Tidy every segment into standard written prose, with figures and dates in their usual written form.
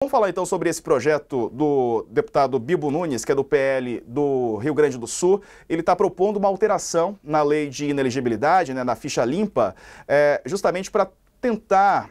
Vamos falar então sobre esse projeto do deputado Bibo Nunes, que é do PL do Rio Grande do Sul. Ele está propondo uma alteração na lei de inelegibilidade, né, na ficha limpa, justamente para tentar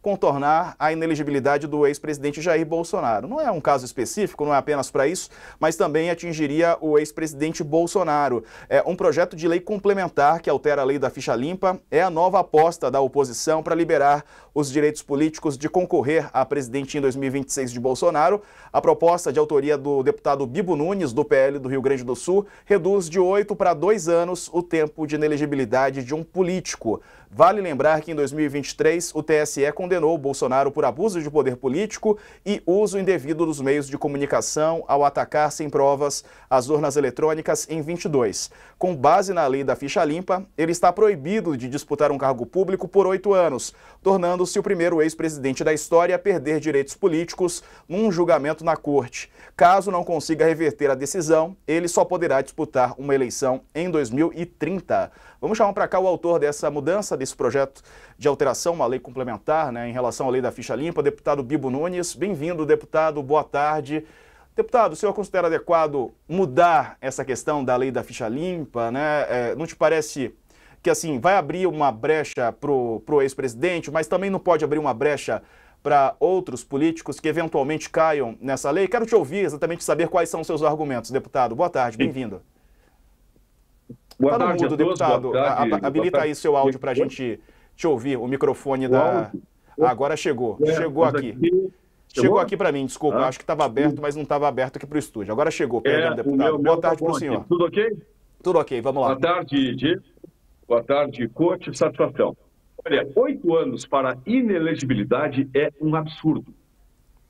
contornar a inelegibilidade do ex-presidente Jair Bolsonaro. Não é um caso específico, não é apenas para isso, mas também atingiria o ex-presidente Bolsonaro. É um projeto de lei complementar que altera a lei da ficha limpa, é a nova aposta da oposição para liberar os direitos políticos de concorrer a presidente em 2026 de Bolsonaro. A proposta de autoria do deputado Bibo Nunes, do PL do Rio Grande do Sul, reduz de 8 para 2 anos o tempo de inelegibilidade de um político. Vale lembrar que em 2023 o TSE condenou Bolsonaro por abuso de poder político e uso indevido dos meios de comunicação ao atacar sem provas as urnas eletrônicas em 22. Com base na lei da ficha limpa, ele está proibido de disputar um cargo público por 8 anos, tornando-se o primeiro ex-presidente da história a perder direitos políticos num julgamento na corte. Caso não consiga reverter a decisão, ele só poderá disputar uma eleição em 2030. Vamos chamar para cá o autor dessa mudança, desse projeto de alteração, uma lei complementar, né, em relação à lei da ficha limpa, deputado Bibo Nunes. Bem-vindo, deputado, boa tarde. Deputado, o senhor considera adequado mudar essa questão da lei da ficha limpa, né? Não te parece que assim vai abrir uma brecha pro ex-presidente, mas também não pode abrir uma brecha para outros políticos que eventualmente caiam nessa lei? Quero te ouvir, exatamente saber quais são os seus argumentos, deputado. Boa tarde, bem-vindo. Boa Tá no tarde mudo, a todos, deputado. boa tarde, Habilita aí seu áudio para a gente te ouvir, o microfone da... Agora chegou, chegou aqui. Chegou aqui para mim, desculpa, acho que estava aberto, mas não estava aberto aqui para o estúdio. Agora chegou, perdão, deputado. Boa tarde para o senhor. Tudo ok? Tudo ok, vamos lá. Boa tarde, Diego. Boa tarde, coach. Satisfação. Olha, 8 anos para inelegibilidade é um absurdo.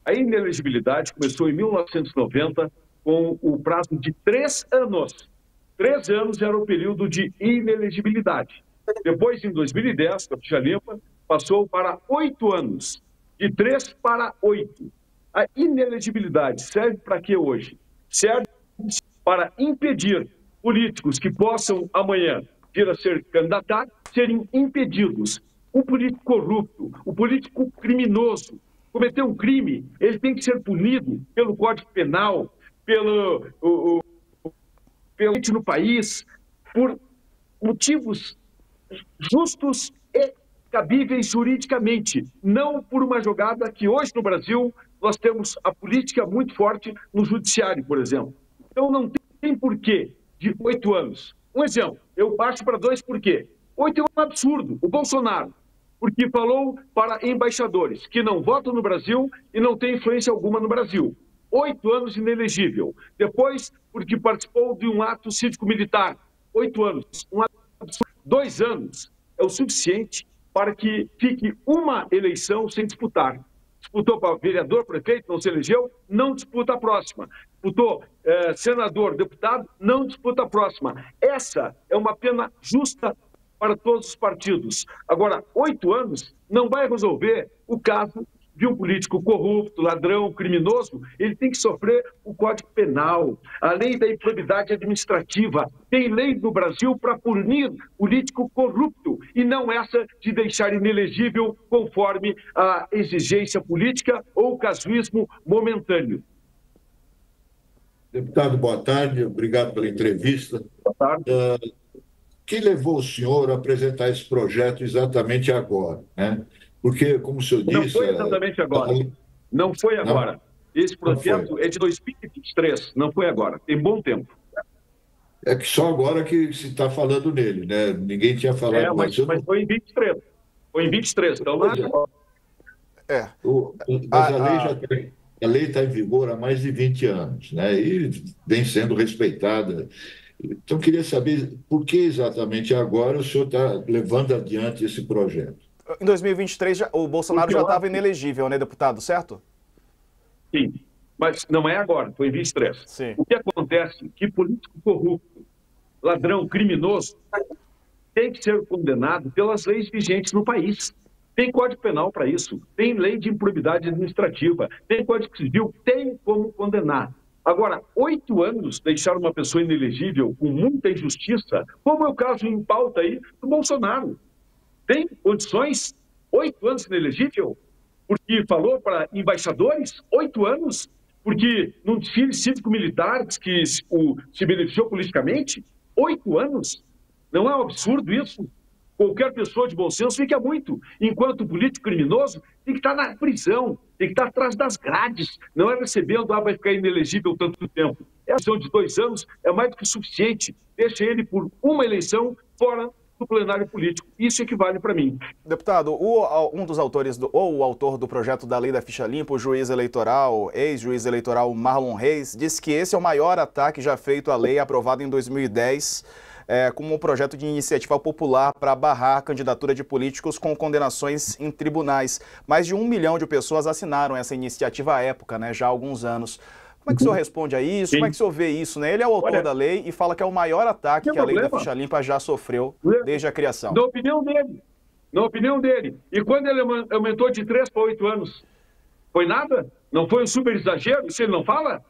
A inelegibilidade começou em 1990 com o prazo de 3 anos. 3 anos era o período de inelegibilidade. Depois, em 2010, a ficha limpa passou para 8 anos. De 3 para 8. A inelegibilidade serve para quê hoje? Serve para impedir políticos que possam amanhã vir a ser candidatos, serem impedidos. O político corrupto, o político criminoso, cometeu um crime, ele tem que ser punido pelo Código Penal, pelo no país, por motivos justos e cabíveis juridicamente, não por uma jogada que hoje no Brasil nós temos a política muito forte no judiciário, por exemplo. Então não tem porquê de 8 anos. Um exemplo, eu baixo para 2 por quê? 8 é um absurdo. O Bolsonaro, porque falou para embaixadores que não votam no Brasil e não têm influência alguma no Brasil. 8 anos inelegível. Depois, porque participou de um ato cívico-militar. 8 anos. Um absurdo. 2 anos é o suficiente para que fique uma eleição sem disputar. Disputou para vereador, prefeito, não se elegeu, não disputa a próxima. Disputou senador, deputado, não disputa a próxima. Essa é uma pena justa para todos os partidos. Agora, 8 anos não vai resolver o caso de um político corrupto, ladrão, criminoso. Ele tem que sofrer o Código Penal, a lei da improbidade administrativa. Tem lei no Brasil para punir político corrupto e não essa de deixar inelegível conforme a exigência política ou casuísmo momentâneo. Deputado, boa tarde. Obrigado pela entrevista. Boa tarde. O que levou o senhor a apresentar esse projeto exatamente agora, né? Porque, como o senhor disse... Não foi exatamente agora. Não foi agora. Não, esse projeto é de 2023, não foi agora. Tem bom tempo. É que só agora que se está falando nele, né? Ninguém tinha falado... Mas foi em 23. Foi em 23, então não é. Mas a lei está em vigor há mais de 20 anos, né? E vem sendo respeitada. Então, eu queria saber por que exatamente agora o senhor está levando adiante esse projeto. Em 2023, o Bolsonaro já estava inelegível, né, deputado, certo? Sim, mas não é agora, foi em 23. Sim. O que acontece é que político corrupto, ladrão, criminoso, tem que ser condenado pelas leis vigentes no país. Tem Código Penal para isso, tem lei de improbidade administrativa, tem Código Civil, tem como condenar. Agora, 8 anos deixar uma pessoa inelegível com muita injustiça, como é o caso em pauta aí do Bolsonaro. Tem condições? 8 anos inelegível? porque falou para embaixadores, 8 anos, porque num desfile cívico-militar que se beneficiou politicamente, 8 anos. Não é um absurdo isso? Qualquer pessoa de bom senso fica muito. Enquanto o político criminoso tem que estar na prisão, tem que estar atrás das grades, não é recebendo, vai ficar inelegível tanto tempo. A eleição de 2 anos é mais do que suficiente. Deixa ele por uma eleição fora do plenário político. Isso equivale para mim. Deputado, um dos autores, ou o autor do projeto da Lei da Ficha Limpa, o juiz eleitoral, ex-juiz eleitoral Marlon Reis, disse que esse é o maior ataque já feito à lei aprovada em 2010, como um projeto de iniciativa popular para barrar a candidatura de políticos com condenações em tribunais. Mais de 1 milhão de pessoas assinaram essa iniciativa à época, né, já há alguns anos. Como é que o senhor responde a isso? Sim. Como é que o senhor vê isso, né? Ele é o autor da lei e fala que é o maior ataque que a lei da Ficha Limpa já sofreu desde a criação. Na opinião dele. E quando ele aumentou de 3 para 8 anos, foi nada? Não foi um super exagero? Isso ele não fala?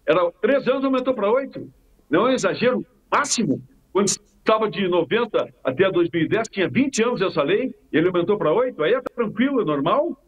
Era 3 anos, aumentou para 8. Não é um exagero máximo? Quando estava de 90 até 2010, tinha 20 anos essa lei, e ele aumentou para 8, aí é tranquilo, é normal.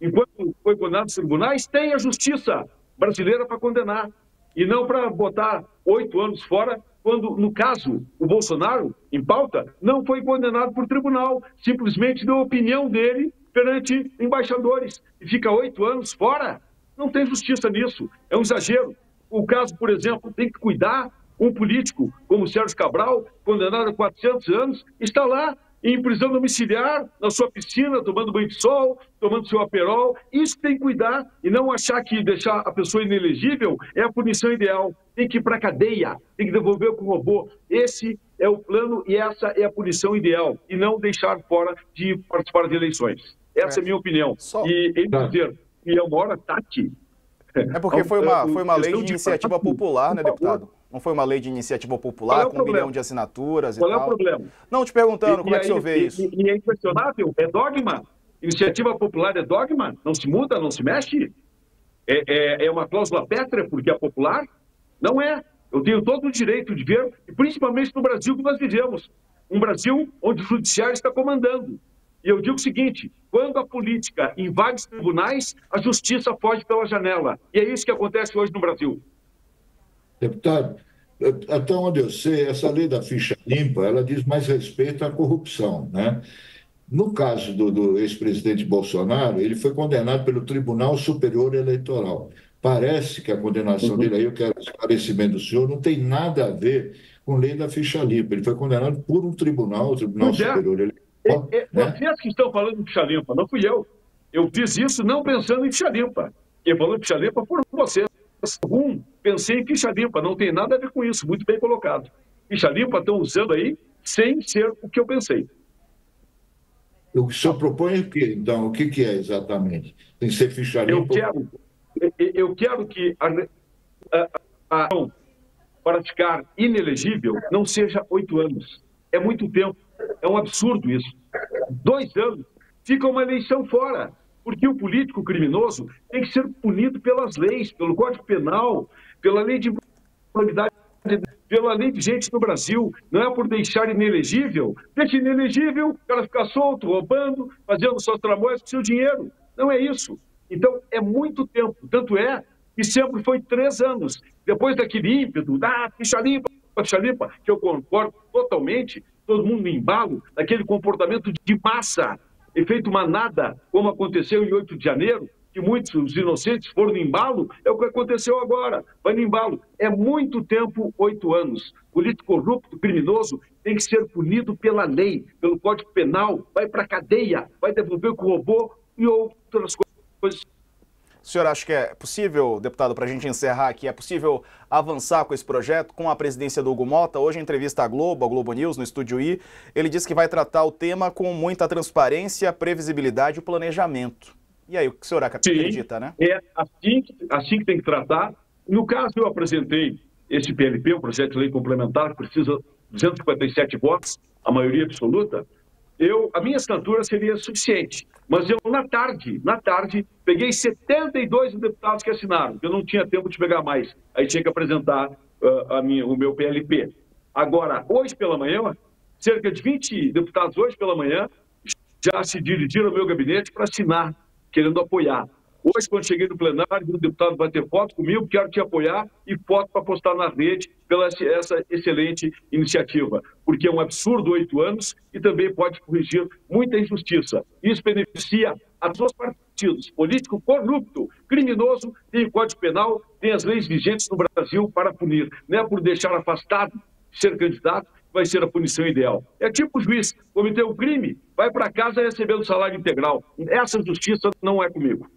Enquanto foi condenado nos tribunais, tem a justiça brasileira para condenar, e não para botar 8 anos fora, quando, no caso, o Bolsonaro, em pauta, não foi condenado por tribunal, simplesmente deu a opinião dele perante embaixadores, e fica 8 anos fora. Não tem justiça nisso, é um exagero. O caso, por exemplo, tem que cuidar. Um político como o Sérgio Cabral, condenado a 400 anos, está lá em prisão domiciliar, na sua piscina, tomando banho de sol, tomando seu aperol. Isso tem que cuidar e não achar que deixar a pessoa inelegível é a punição ideal. Tem que ir para a cadeia, tem que devolver com o robô. Esse é o plano e essa é a punição ideal. E não deixar fora de participar de eleições. Essa é a minha opinião. E ele dizer que é o maior ataque... É porque foi uma lei de iniciativa popular, né, deputado? Não foi uma lei de iniciativa popular com 1 milhão de assinaturas e tal? Qual é o problema? Não, te perguntando, como é que o senhor vê isso? E é inquestionável, é dogma. Iniciativa popular é dogma, não se muda, não se mexe. É uma cláusula pétrea porque é popular? Não é. Eu tenho todo o direito de ver, e principalmente no Brasil que nós vivemos. Um Brasil onde o judiciário está comandando. E eu digo o seguinte, quando a política invade os tribunais, a justiça foge pela janela. E é isso que acontece hoje no Brasil. Deputado, até onde eu sei, essa lei da ficha limpa, ela diz mais respeito à corrupção, né? No caso do ex-presidente Bolsonaro, ele foi condenado pelo Tribunal Superior Eleitoral. Parece que a condenação dele, aí eu quero esclarecimento do senhor, não tem nada a ver com a lei da ficha limpa. Ele foi condenado por um tribunal, o Tribunal Superior Eleitoral. Vocês que estão falando de ficha limpa, não fui eu. Eu fiz isso não pensando em ficha limpa. Quem falou de ficha limpa foram vocês. Pensei em ficha limpa, não tem nada a ver com isso, muito bem colocado. Ficha limpa estão usando aí sem ser o que eu pensei. O que o senhor propõe o quê, então? O que é exatamente? Tem que ser ficha limpa? Eu quero que para ficar inelegível não seja 8 anos. É muito tempo. É um absurdo isso. 2 anos, fica uma eleição fora. Porque o político criminoso tem que ser punido pelas leis, pelo Código Penal, pela lei de impunidade, pela lei vigente no Brasil. Não é por deixar inelegível. Deixa inelegível, o cara ficar solto, roubando, fazendo suas tramóias com seu dinheiro. Não é isso. Então, é muito tempo. Tanto é que sempre foi 3 anos. Depois daquele ímpeto, ficha limpa, que eu concordo totalmente, todo mundo no embalo, daquele comportamento de massa, efeito manada, como aconteceu em 8 de janeiro, que muitos inocentes foram no embalo, é o que aconteceu agora, vai no embalo. É muito tempo, 8 anos. Político corrupto, criminoso, tem que ser punido pela lei, pelo Código Penal, vai para a cadeia, vai devolver com o robô e outras coisas. O senhor acha que é possível, deputado, para a gente encerrar aqui, é possível avançar com esse projeto, com a presidência do Hugo Motta? Hoje, em entrevista à Globo News, no Estúdio I, ele disse que vai tratar o tema com muita transparência, previsibilidade e planejamento. E aí, o que o senhor acredita, né? É assim que tem que tratar. No caso, eu apresentei esse PLP, o projeto de lei complementar, que precisa de 257 votos, a maioria absoluta. A minha assinatura seria suficiente, mas eu, na tarde, peguei 72 deputados que assinaram, eu não tinha tempo de pegar mais, aí tinha que apresentar o meu PLP. Agora, hoje pela manhã, cerca de 20 deputados hoje pela manhã já se dirigiram ao meu gabinete para assinar querendo apoiar. Hoje, quando cheguei no plenário, o deputado bater foto comigo, quero te apoiar e foto para postar na rede pela essa excelente iniciativa, porque é um absurdo 8 anos e também pode corrigir muita injustiça. Isso beneficia a todos os partidos. Político corrupto, criminoso, tem o Código Penal, tem as leis vigentes no Brasil para punir. Não é por deixar afastado de ser candidato vai ser a punição ideal. É tipo o juiz, cometeu um crime, vai para casa recebendo salário integral. Essa justiça não é comigo.